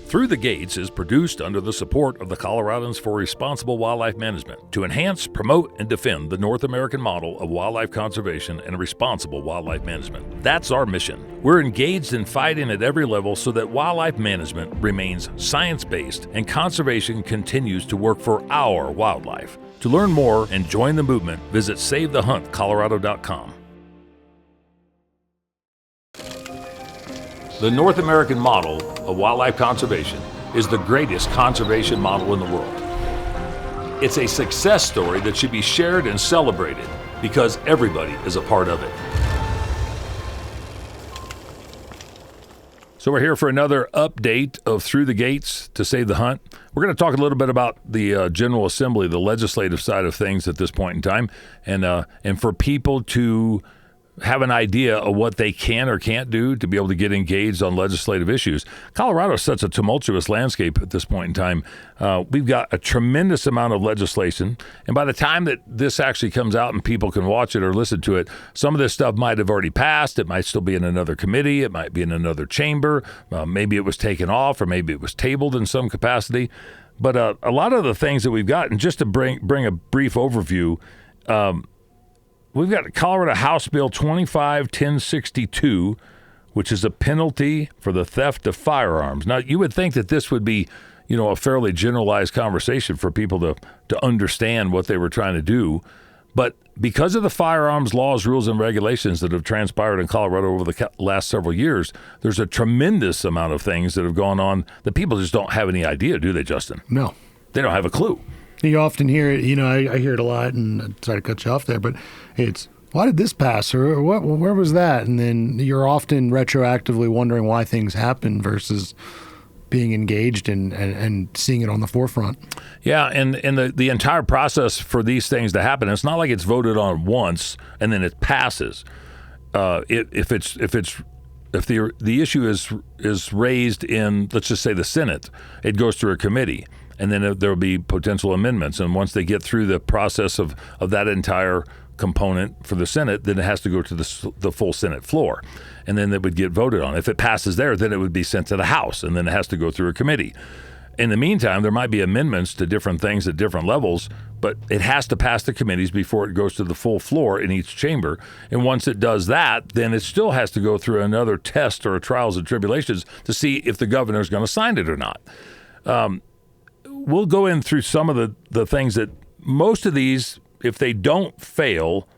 Through the Gates is produced under the support of the Coloradans for Responsible Wildlife Management to enhance, promote, and defend the North American model of wildlife conservation and responsible wildlife management. That's our mission. We're engaged in fighting at every level so that wildlife management remains science-based and conservation continues to work for our wildlife. To learn more and join the movement, visit SaveTheHuntColorado.com. The North American model of wildlife conservation is the greatest conservation model in the world. It's a success story that should be shared and celebrated because everybody is a part of it. So we're here for another update of Through the Gates to Save the Hunt. We're going to talk a little bit about the General Assembly, the legislative side of things at this point in time, and for people to have an idea of what they can or can't do to be able to get engaged on legislative issues. Colorado is such a tumultuous landscape at this point in time. We've got a tremendous amount of legislation, and by the time that this actually comes out and people can watch it or listen to it, some of this stuff might have already passed. It might still be in another committee. It might be in another chamber. Maybe it was taken off, or maybe it was tabled in some capacity. But a lot of the things that we've got, and just to bring a brief overview, we've got Colorado House Bill 25-1062, which is a penalty for the theft of firearms. Now, you would think that this would be, a fairly generalized conversation for people to understand what they were trying to do. But because of the firearms laws, rules, and regulations that have transpired in Colorado over the last several years, there's a tremendous amount of things that have gone on that people just don't have any idea, do they, Justin? No. They don't have a clue. You often hear it, I hear it a lot, and I'm sorry to cut you off there, but it's, why did this pass, or what? Where was that? And then you're often retroactively wondering why things happen versus being engaged and seeing it on the forefront. Yeah, and the entire process for these things to happen, it's not like it's voted on once and then it passes. If the issue is raised in, let's just say, the Senate, it goes through a committee. And then there will be potential amendments. And once they get through the process of that entire component for the Senate, then it has to go to the full Senate floor. And then it would get voted on. If it passes there, then it would be sent to the House, and then it has to go through a committee. In the meantime, there might be amendments to different things at different levels, but it has to pass the committees before it goes to the full floor in each chamber. And once it does that, then it still has to go through another test or a trials and tribulations to see if the governor is going to sign it or not. We'll go in through some of the things that most of these, if they don't fail,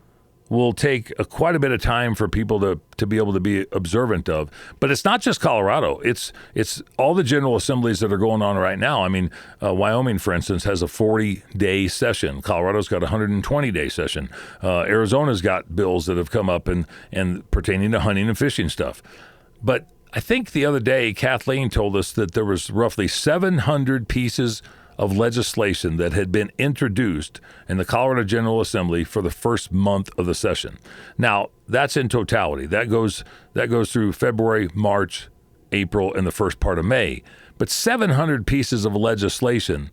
will take quite a bit of time for people to be able to be observant of. But it's not just Colorado. It's all the general assemblies that are going on right now. I mean, Wyoming, for instance, has a 40-day session. Colorado's got a 120-day session. Arizona's got bills that have come up and pertaining to hunting and fishing stuff. But I think the other day, Kathleen told us that there was roughly 700 pieces of legislation that had been introduced in the Colorado General Assembly for the first month of the session. Now, that's in totality. That goes through February, March, April, and the first part of May. But 700 pieces of legislation,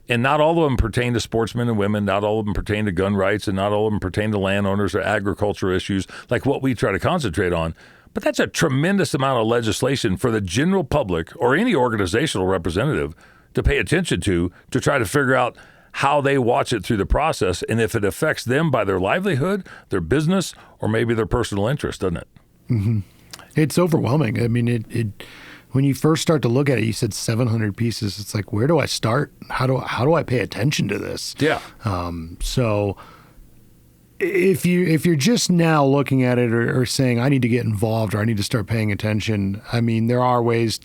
and not all of them pertain to sportsmen and women, not all of them pertain to gun rights, and not all of them pertain to landowners or agriculture issues like what we try to concentrate on. But that's a tremendous amount of legislation for the general public or any organizational representative to pay attention to try to figure out how they watch it through the process and if it affects them by their livelihood, their business, or maybe their personal interest, doesn't it? Mm-hmm. It's overwhelming. I mean, it when you first start to look at it, you said 700 pieces. It's like, where do I start? How do I pay attention to this? Yeah. So if you're just now looking at it or saying, I need to get involved or I need to start paying attention, I mean, there are ways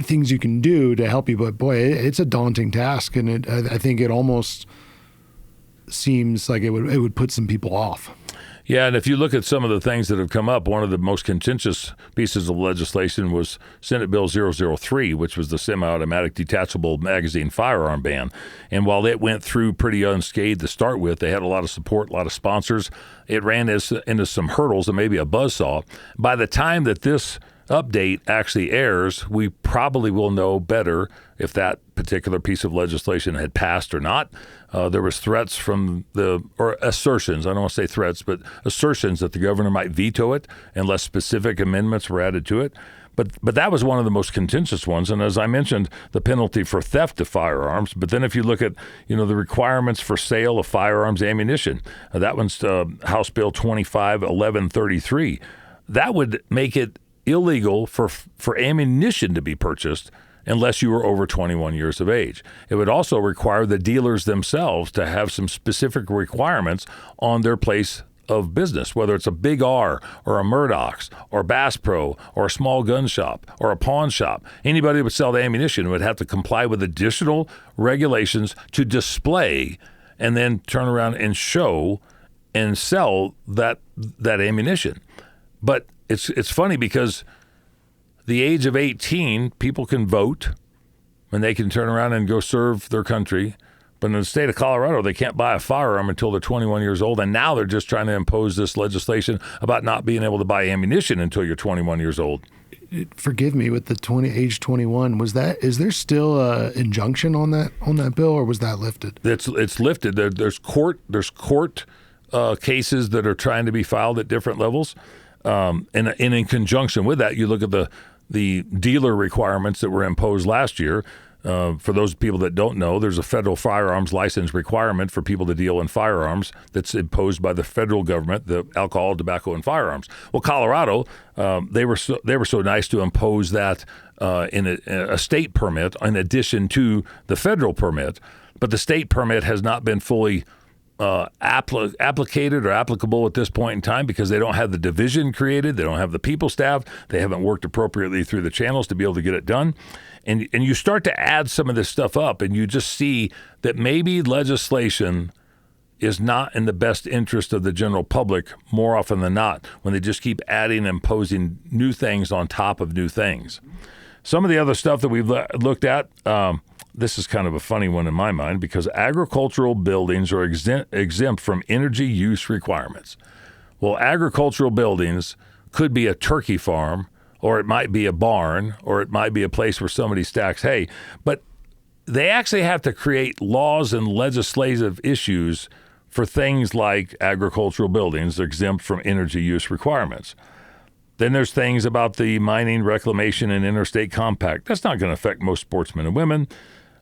things you can do to help you, but boy, it's a daunting task, and I think it almost seems like it would put some people off. Yeah, and if you look at some of the things that have come up, one of the most contentious pieces of legislation was Senate Bill 003, which was the semi-automatic detachable magazine firearm ban. And while it went through pretty unscathed to start with, they had a lot of support, a lot of sponsors. It ran into some hurdles and maybe a buzzsaw. By the time that this update actually airs, we probably will know better if that particular piece of legislation had passed or not. There was threats or assertions, I don't want to say threats, but assertions that the governor might veto it unless specific amendments were added to it. But that was one of the most contentious ones. And as I mentioned, the penalty for theft of firearms. But then if you look at, the requirements for sale of firearms ammunition, that one's House Bill 25-1133. That would make it illegal for ammunition to be purchased unless you were over 21 years of age. It would also require the dealers themselves to have some specific requirements on their place of business, whether it's a Big R or a Murdoch's or Bass Pro or a small gun shop or a pawn shop. Anybody that would sell the ammunition would have to comply with additional regulations to display and then turn around and show and sell that ammunition. But it's funny because the age of 18, people can vote and they can turn around and go serve their country. But in the state of Colorado, they can't buy a firearm until they're 21 years old. And now they're just trying to impose this legislation about not being able to buy ammunition until you're 21 years old. Forgive me, with the age 21, is there still an injunction on that bill, or was that lifted? It's lifted. There's court cases that are trying to be filed at different levels. And in conjunction with that, you look at the dealer requirements that were imposed last year. For those people that don't know, there's a federal firearms license requirement for people to deal in firearms that's imposed by the federal government, the alcohol, tobacco, and firearms. Well, Colorado, they were so nice to impose that in a state permit in addition to the federal permit, but the state permit has not been fully applicated or applicable at this point in time because they don't have the division created, they don't have the people staff, they haven't worked appropriately through the channels to be able to get it done. And you start to add some of this stuff up and you just see that maybe legislation is not in the best interest of the general public more often than not when they just keep adding and imposing new things on top of new things. Some of the other stuff that we've looked at, this is kind of a funny one in my mind because agricultural buildings are exempt from energy use requirements. Well, agricultural buildings could be a turkey farm, or it might be a barn, or it might be a place where somebody stacks hay. But they actually have to create laws and legislative issues for things like agricultural buildings exempt from energy use requirements. Then there's things about the mining, reclamation, and interstate compact. That's not going to affect most sportsmen and women.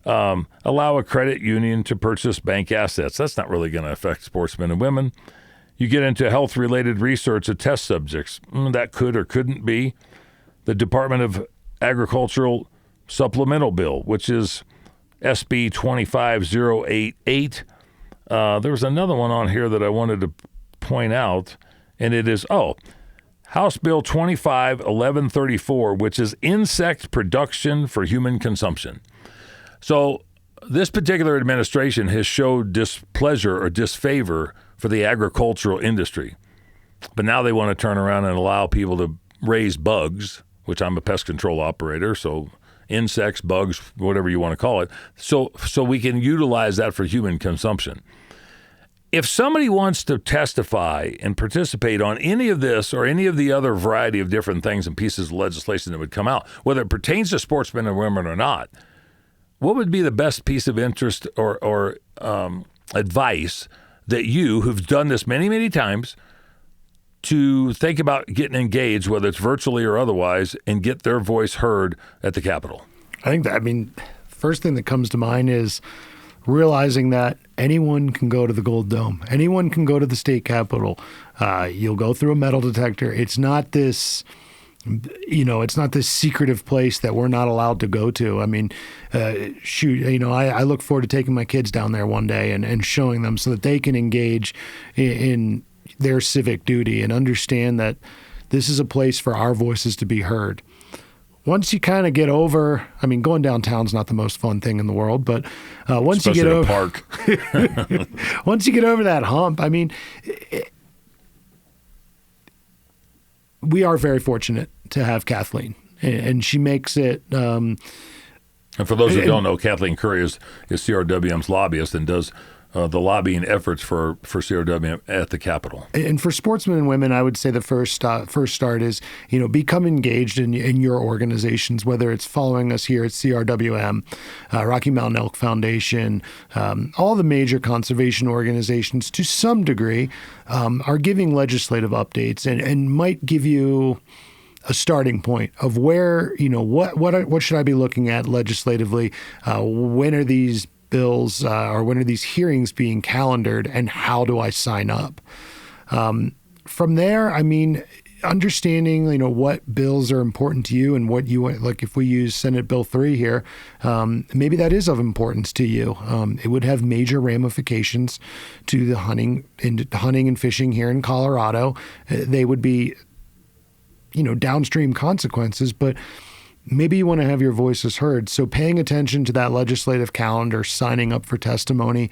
Allow a credit union to purchase bank assets. That's not really going to affect sportsmen and women. You get into health-related research of test subjects. That could or couldn't be. The Department of Agricultural Supplemental Bill, which is SB 25088. There was another one on here that I wanted to point out, and it is, House Bill 25-1134, which is insect production for human consumption. So this particular administration has showed displeasure or disfavor for the agricultural industry. But now they want to turn around and allow people to raise bugs, which I'm a pest control operator, so insects, bugs, whatever you want to call it, so we can utilize that for human consumption. If somebody wants to testify and participate on any of this or any of the other variety of different things and pieces of legislation that would come out, whether it pertains to sportsmen and women or not, what would be the best piece of interest or advice that you, who've done this many, many times, to think about getting engaged, whether it's virtually or otherwise, and get their voice heard at the Capitol? I think first thing that comes to mind is realizing that anyone can go to the Gold Dome. Anyone can go to the state capitol. You'll go through a metal detector. It's not this, it's not this secretive place that we're not allowed to go to. I mean, I look forward to taking my kids down there one day and showing them so that they can engage in their civic duty and understand that this is a place for our voices to be heard. Once you kind of get over, going downtown's not the most fun thing in the world, but once especially you get over park. once you get over that hump, we are very fortunate to have Kathleen, and she makes it. And for those who don't know, Kathleen Curry is CRWM's lobbyist and does the lobbying efforts for CRWM at the Capitol. And for sportsmen and women, I would say the first start is, become engaged in your organizations, whether it's following us here at CRWM, Rocky Mountain Elk Foundation, all the major conservation organizations to some degree are giving legislative updates and might give you a starting point of where, what should I be looking at legislatively? When are these bills or when are these hearings being calendared, and how do I sign up? From there, I mean, understanding, what bills are important to you and what you want. Like if we use Senate Bill 3 here, maybe that is of importance to you. It would have major ramifications to the hunting and fishing here in Colorado. They would be, downstream consequences, but maybe you want to have your voices heard. So paying attention to that legislative calendar, signing up for testimony.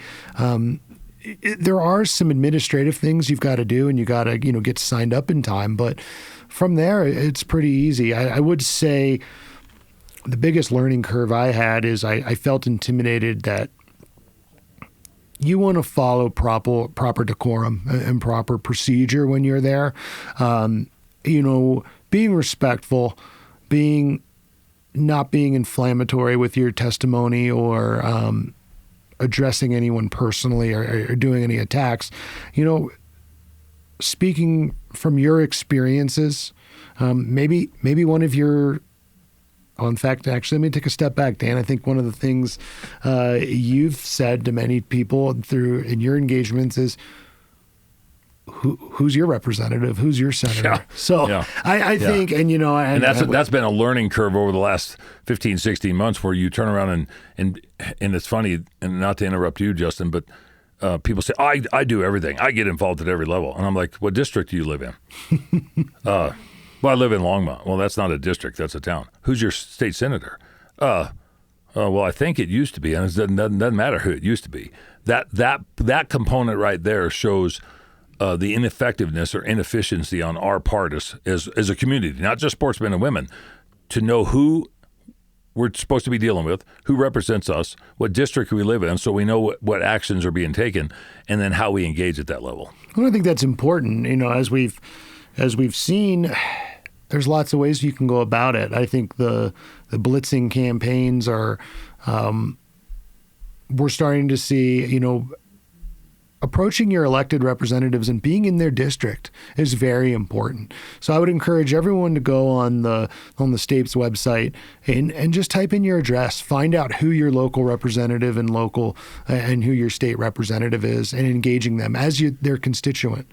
There are some administrative things you've got to do, and you got to, get signed up in time. But from there, it's pretty easy. I would say the biggest learning curve I had is I felt intimidated that you want to follow proper decorum and proper procedure when you're there. Being respectful, not being inflammatory with your testimony or addressing anyone personally or doing any attacks. Speaking from your experiences, maybe one of your, in fact, actually, let me take a step back, Dan. I think one of the things you've said to many people in your engagements is, who's your representative? Who's your senator? Yeah. So Yeah. I think, and that's been a learning curve over the last 15, 16 months, where you turn around and it's funny, and not to interrupt you, Justin, but people say, I do everything. I get involved at every level. And I'm like, what district do you live in? Well, I live in Longmont. Well, that's not a district. That's a town. Who's your state senator? Well, I think it used to be, and it doesn't matter who it used to be. That component right there shows the ineffectiveness or inefficiency on our part as a community, not just sportsmen and women, to know who we're supposed to be dealing with, who represents us, what district we live in, so we know what actions are being taken, and then how we engage at that level. Well, I think that's important. As we've seen, there's lots of ways you can go about it. I think the blitzing campaigns are, we're starting to see, approaching your elected representatives and being in their district is very important. So I would encourage everyone to go on the state's website and just type in your address, find out who your local representative and who your state representative is, and engaging them as their constituent.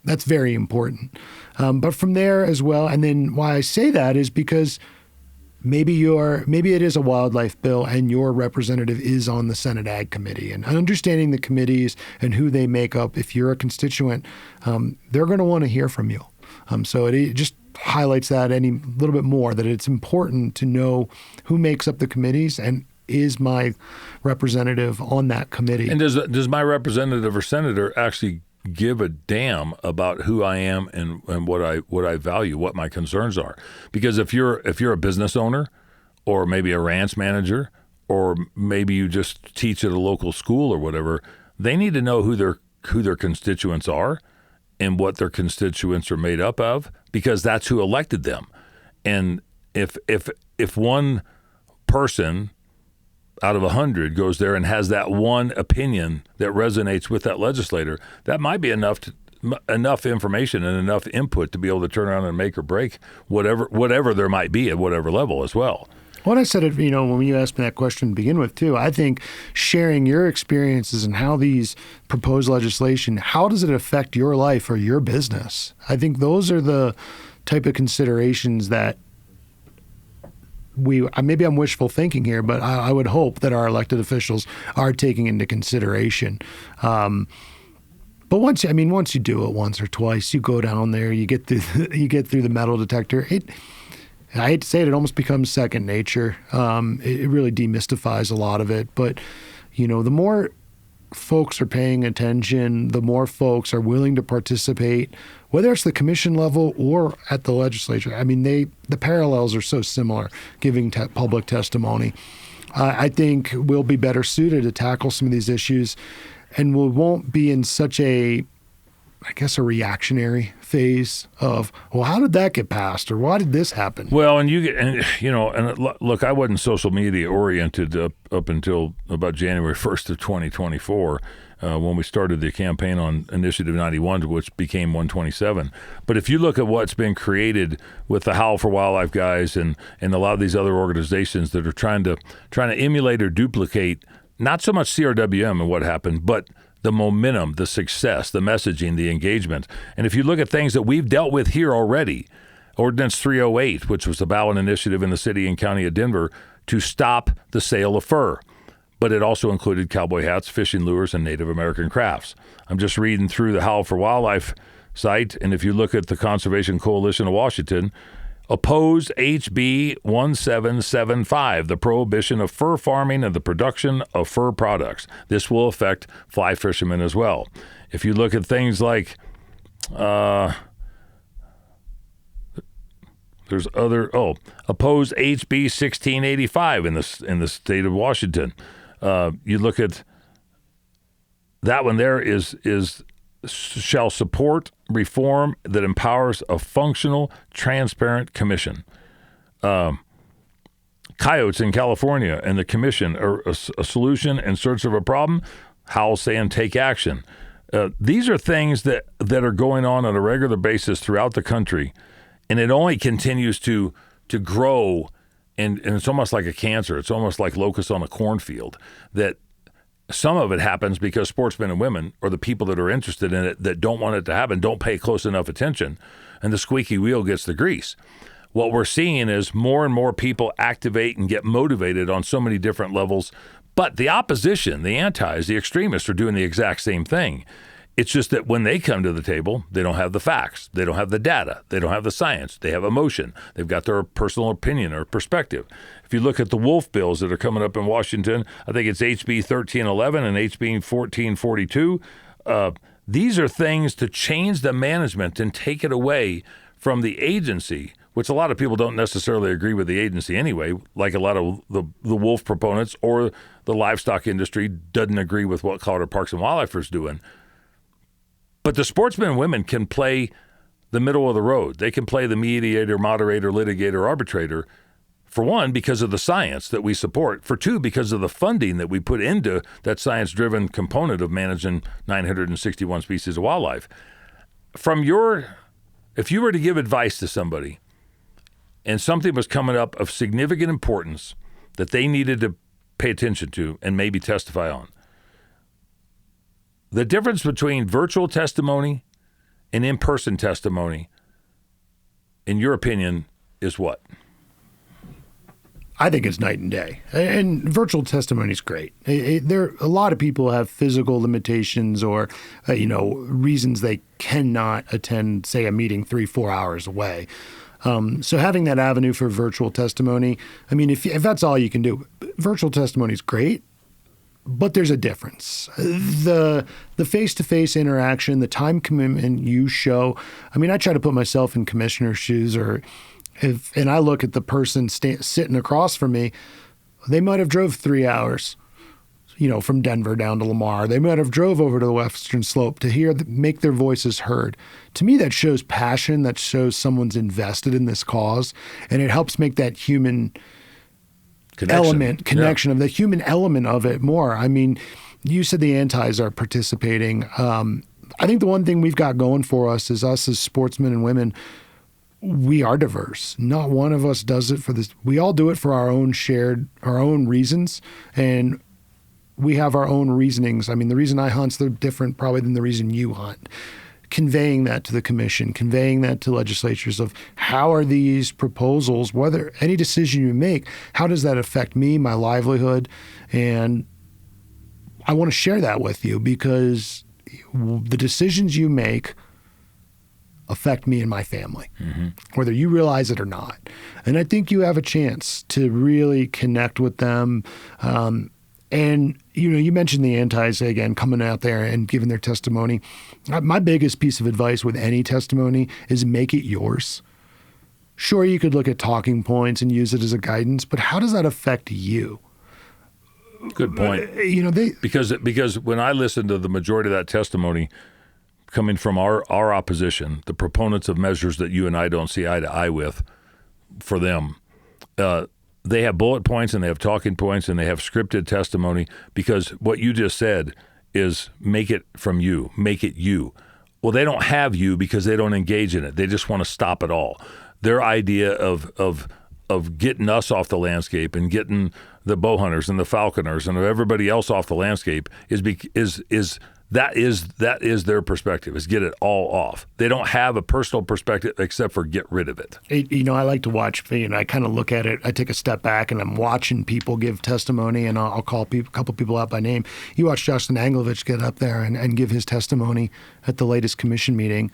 That's very important. But from there as well, and then why I say that is because maybe it is a wildlife bill and your representative is on the Senate Ag Committee, and understanding the committees and who they make up. If you're a constituent, they're going to want to hear from you. So it just highlights that a little bit more, that it's important to know who makes up the committees and is my representative on that committee. And does my representative or senator actually give a damn about who I am and what I value, what my concerns are? Because if you're a business owner, or maybe a ranch manager, or maybe you just teach at a local school or whatever, they need to know who their constituents are and what their constituents are made up of, because that's who elected them. And if one person out of 100 goes there and has that one opinion that resonates with that legislator, that might be enough information and enough input to be able to turn around and make or break whatever there might be at whatever level as well. When I said it, when you asked me that question to begin with too, I think sharing your experiences and how these proposed legislation, how does it affect your life or your business? I think those are the type of considerations that maybe I'm wishful thinking here, but I would hope that our elected officials are taking into consideration. But once you do it once or twice, you go down there, you get through the metal detector. I hate to say it almost becomes second nature. It really demystifies a lot of it. But the more folks are paying attention, the more folks are willing to participate, whether it's the commission level or at the legislature. I mean, the parallels are so similar, giving public testimony. I think we'll be better suited to tackle some of these issues, and we won't be in such a I guess, a reactionary phase of, well, how did that get passed, or why did this happen? Well, look, I wasn't social media oriented up until about January 1st of 2024. When we started the campaign on Initiative 91, which became 127. But if you look at what's been created with the Howl for Wildlife guys and a lot of these other organizations that are trying to emulate or duplicate not so much CRWM and what happened, but the momentum, the success, the messaging, the engagement. And if you look at things that we've dealt with here already, Ordinance 308, which was the ballot initiative in the city and county of Denver to stop the sale of fur. But it also included cowboy hats, fishing lures, and Native American crafts. I'm just reading through the Howl for Wildlife site, and if you look at the Conservation Coalition of Washington, opposed HB 1775, the prohibition of fur farming and the production of fur products. This will affect fly fishermen as well. If you look at things like opposed HB 1685 in the state of Washington. You look at that one there is shall support reform that empowers a functional, transparent commission. Coyotes in California and the commission are a solution in search of a problem. Howl saying take action. These are things that are going on a regular basis throughout the country, and it only continues to grow. And it's almost like a cancer. It's almost like locusts on a cornfield, that some of it happens because sportsmen and women, or the people that are interested in it that don't want it to happen, don't pay close enough attention, and the squeaky wheel gets the grease. What we're seeing is more and more people activate and get motivated on so many different levels, but the opposition, the antis, the extremists are doing the exact same thing. It's just that when they come to the table, they don't have the facts. They don't have the data. They don't have the science. They have emotion. They've got their personal opinion or perspective. If you look at the wolf bills that are coming up in Washington, I think it's HB 1311 and HB 1442. These are things to change the management and take it away from the agency, which a lot of people don't necessarily agree with the agency anyway, like a lot of the wolf proponents or the livestock industry doesn't agree with what Colorado Parks and Wildlife is doing. But the sportsmen and women can play the middle of the road. They can play the mediator, moderator, litigator, arbitrator, for one, because of the science that we support. For two, because of the funding that we put into that science-driven component of managing 961 species of wildlife. If you were to give advice to somebody and something was coming up of significant importance that they needed to pay attention to and maybe testify on, the difference between virtual testimony and in-person testimony, in your opinion, is what? I think it's night and day. And virtual testimony is great. A lot of people have physical limitations or, reasons they cannot attend, say, a meeting 3-4 hours away. So having that avenue for virtual testimony, I mean, if that's all you can do, virtual testimony is great. But there's a difference. The face-to-face interaction, the time commitment you show. I mean, I try to put myself in commissioner's shoes, and I look at the person sitting across from me, they might have drove 3 hours, from Denver down to Lamar. They might have drove over to the Western Slope to make their voices heard. To me, that shows passion. That shows someone's invested in this cause, and it helps make that human connection of the human element of it more. I mean, you said the antis are participating. I think the one thing we've got going for us is us as sportsmen and women, we are diverse. Not one of us does it for this. We all do it for our own reasons, and we have our own reasonings. I mean, the reason I hunt's different probably than the reason you hunt. Conveying that to the commission, conveying that to legislatures of how are these proposals, whether any decision you make, how does that affect me, my livelihood? And I want to share that with you because the decisions you make affect me and my family, whether you realize it or not. And I think you have a chance to really connect with them. And, you mentioned the antis again, coming out there and giving their testimony. My biggest piece of advice with any testimony is make it yours. Sure, you could look at talking points and use it as a guidance, but how does that affect you? Good point. Because when I listened to the majority of that testimony, coming from our opposition, the proponents of measures that you and I don't see eye to eye with, for them, they have bullet points and they have talking points and they have scripted testimony, because what you just said is make it from you, make it you. Well, they don't have you because they don't engage in it. They just want to stop it all. Their idea of getting us off the landscape and getting the bow hunters and the falconers and everybody else off the landscape is their perspective, is get it all off. They don't have a personal perspective except for get rid of it. I like to watch, I kind of look at it, I take a step back and I'm watching people give testimony, and I'll call a couple people out by name. You watch Justin Anglovich get up there and give his testimony at the latest commission meeting,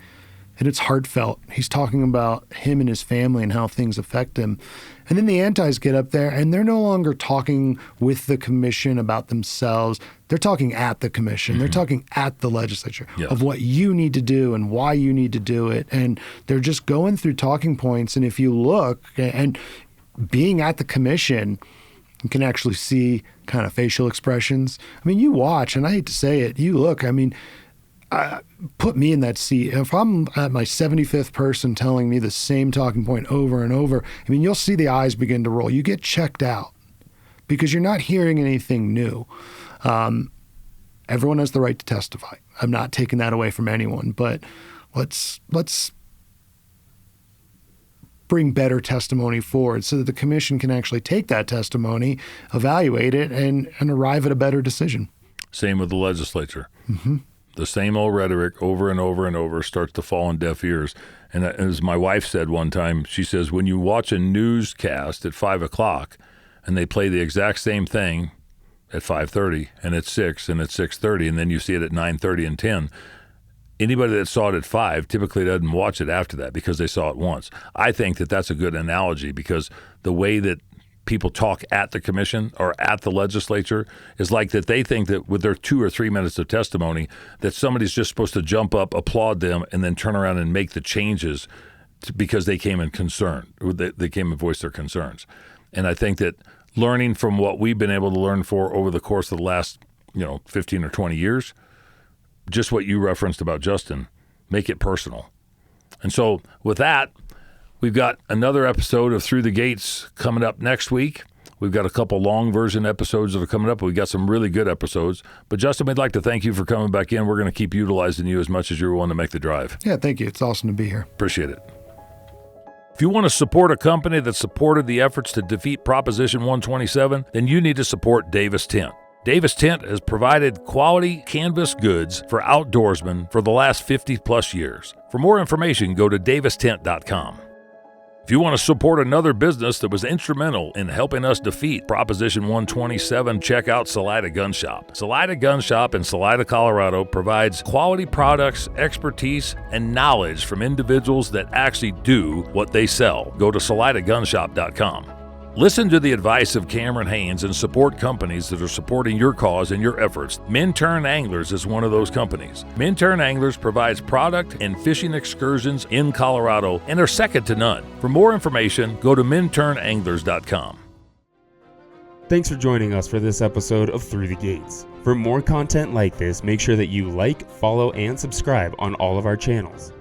and it's heartfelt. He's talking about him and his family and how things affect him. And then the antis get up there and they're no longer talking with the commission about themselves. They're talking at the commission. They're talking at the legislature of what you need to do and why you need to do it. And they're just going through talking points. And if you look, and being at the commission, you can actually see kind of facial expressions. I mean, you watch, and I hate to say it, you look, put me in that seat. If I'm at my 75th person telling me the same talking point over and over, you'll see the eyes begin to roll. You get checked out because you're not hearing anything new. Everyone has the right to testify. I'm not taking that away from anyone, but let's bring better testimony forward so that the commission can actually take that testimony, evaluate it, and arrive at a better decision. Same with the legislature. Mm-hmm. The same old rhetoric over and over and over starts to fall on deaf ears. And as my wife said one time, she says, when you watch a newscast at 5 o'clock and they play the exact same thing at 5:30 and at 6 and at 6:30, and then you see it at 9:30 and 10, anybody that saw it at 5 typically doesn't watch it after that because they saw it once. I think that that's a good analogy, because the way that people talk at the commission or at the legislature is like that they think that with their 2 or 3 minutes of testimony that somebody's just supposed to jump up, applaud them, and then turn around and make the changes because they came in concern. They came and voiced their concerns. And I think that learning from what we've been able to learn for over the course of the last 15 or 20 years, just what you referenced about Justin, make it personal. And so with that, we've got another episode of Through the Gates coming up next week. We've got a couple long version episodes that are coming up. We've got some really good episodes. But Justin, we'd like to thank you for coming back in. We're going to keep utilizing you as much as you're willing to make the drive. Yeah, thank you. It's awesome to be here. Appreciate it. If you want to support a company that supported the efforts to defeat Proposition 127, then you need to support Davis Tent. Davis Tent has provided quality canvas goods for outdoorsmen for the last 50 plus years. For more information, go to davistent.com. If you want to support another business that was instrumental in helping us defeat Proposition 127, check out Salida Gun Shop. Salida Gun Shop in Salida, Colorado provides quality products, expertise, and knowledge from individuals that actually do what they sell. Go to SalidaGunshop.com. Listen to the advice of Cameron Haynes and support companies that are supporting your cause and your efforts. Minturn Anglers is one of those companies. Minturn Anglers provides product and fishing excursions in Colorado and are second to none. For more information, go to MinturnAnglers.com. Thanks for joining us for this episode of Through the Gates. For more content like this, make sure that you like, follow, and subscribe on all of our channels.